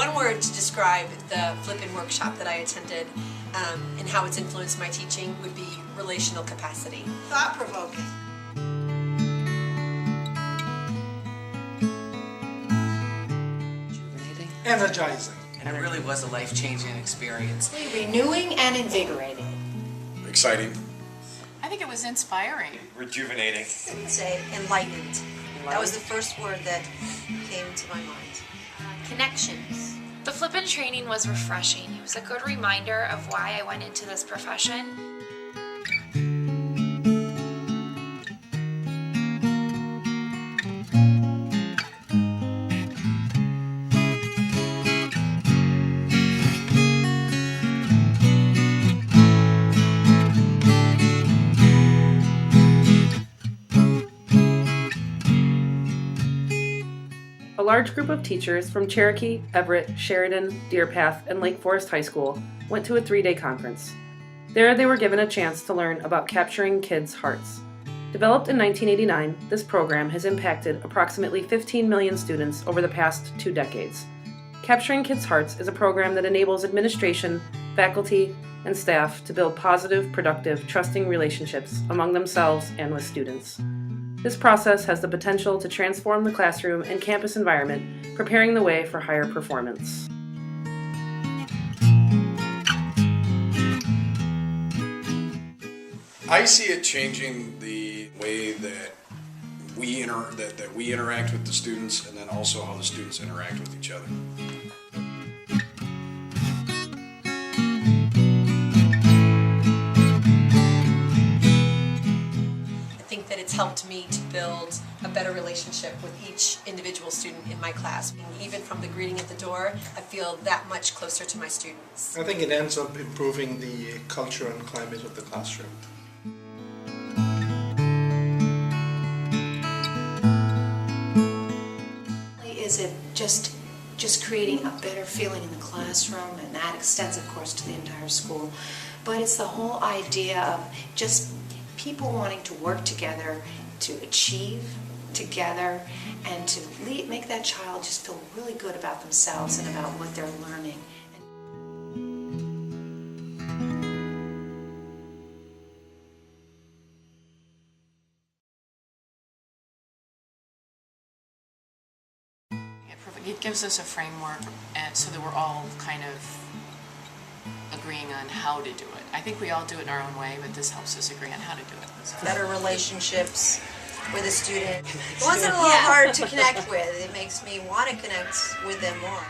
One word to describe the Flippin' workshop that I attended and how it's influenced my teaching would be relational capacity. Thought-provoking. Rejuvenating. Energizing. And it really was a life-changing experience. Renewing and invigorating. Exciting. I think it was inspiring. Rejuvenating. I would say enlightened. That was the first word that came to my mind. Connections. The Flippin' training was refreshing. It was a good reminder of why I went into this profession. A large group of teachers from Cherokee, Everett, Sheridan, Deer Path, and Lake Forest High School went to a 3-day conference. There they were given a chance to learn about capturing kids' hearts. Developed in 1989, this program has impacted approximately 15 million students over the past 2 decades. Capturing Kids' Hearts is a program that enables administration, faculty, and staff to build positive, productive, trusting relationships among themselves and with students. This process has the potential to transform the classroom and campus environment, preparing the way for higher performance. I see it changing the way that we interact with the students, and then also how the students interact with each other. I think that it's helped me to build a better relationship with each individual student in my class. Even from the greeting at the door, I feel that much closer to my students. I think it ends up improving the culture and climate of the classroom. Is it just creating a better feeling in the classroom, and that extends, of course, to the entire school. But it's the whole idea of just people wanting to work together to achieve together and to make that child just feel really good about themselves and about what they're learning. It gives us a framework so that we're all kind of agreeing on how to do it. I think we all do it in our own way, but this helps us agree on how to do it. Better relationships with a student. It wasn't a little hard to connect with. It makes me want to connect with them more.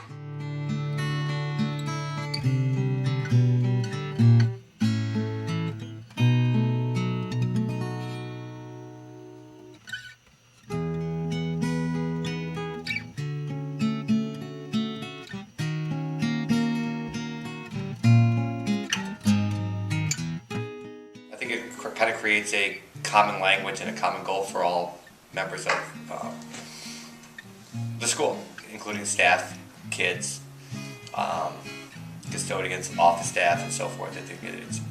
I think it kind of creates a common language and a common goal for all members of the school, including staff, kids, custodians, office staff, and so forth. I think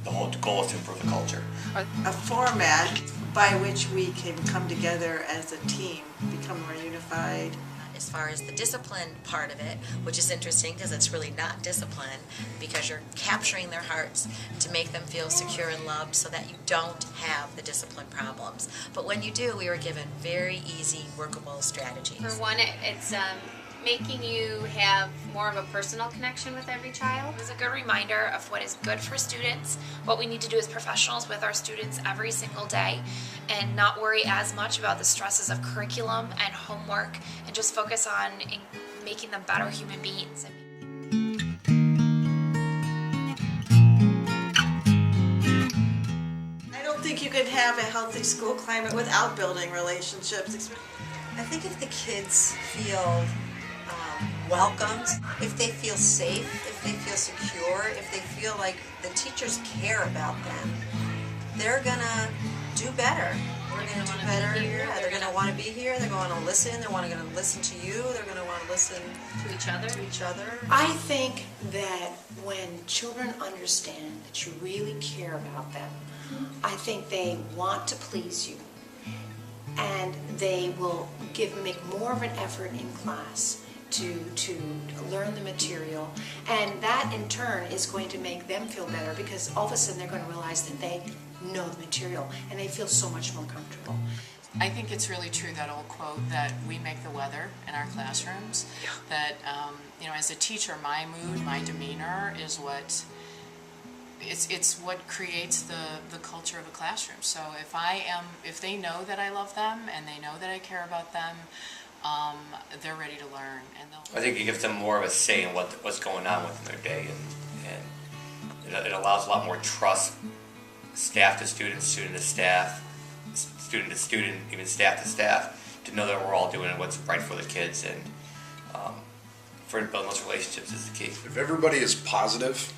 the whole goal is to improve the culture. A format by which we can come together as a team, become more unified. As far as the discipline part of it, which is interesting because it's really not discipline, because you're capturing their hearts to make them feel secure and loved so that you don't have the discipline problems. But when you do, we were given very easy, workable strategies. For one, it's making you have more of a personal connection with every child. It was a good reminder of what is good for students, what we need to do as professionals with our students every single day, and not worry as much about the stresses of curriculum and homework, and just focus on making them better human beings. I don't think you could have a healthy school climate without building relationships. I think if the kids feel welcomed, if they feel safe, if they feel secure, if they feel like the teachers care about them, they're gonna do better. We're gonna do better. Yeah, they're gonna want to be here. They're going to listen. They're going to listen to you. They're going to want to listen To each other. I think that when children understand that you really care about them, I think they want to please you, and they will make more of an effort in class to learn the material, and that in turn is going to make them feel better because all of a sudden they're going to realize that they know the material and they feel so much more comfortable. I think it's really true, that old quote that we make the weather in our classrooms. That, as a teacher, my mood, my demeanor is what, it's what creates the culture of a classroom. So if they know that I love them and they know that I care about them, they're ready to learn. And I think it gives them more of a say in what's going on within their day, and it allows a lot more trust, staff to student, student to staff, student to student, even staff to staff, to know that we're all doing what's right for the kids, and for building those relationships is the key. If everybody is positive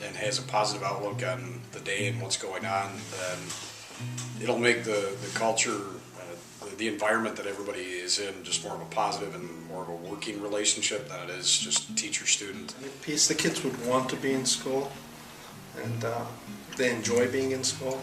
and has a positive outlook on the day and what's going on, then it'll make the culture, the environment that everybody is in, just more of a positive and more of a working relationship than it is just teacher-student. A piece the kids would want to be in school, and they enjoy being in school.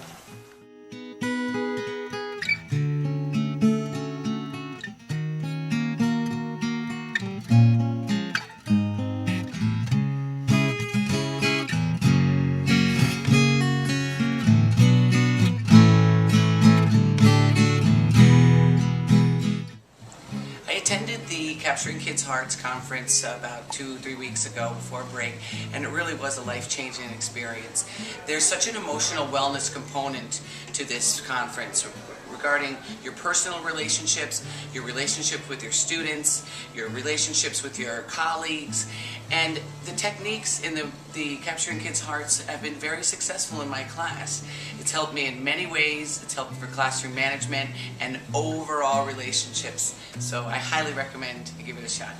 Capturing Kids' Hearts conference about 2-3 weeks ago before break, and it really was a life-changing experience. There's such an emotional wellness component to this conference regarding your personal relationships, your relationship with your students, your relationships with your colleagues, and the techniques in the Capturing Kids' Hearts have been very successful in my class. It's helped me in many ways. It's helped for classroom management and overall relationships. So I highly recommend you give it a shot.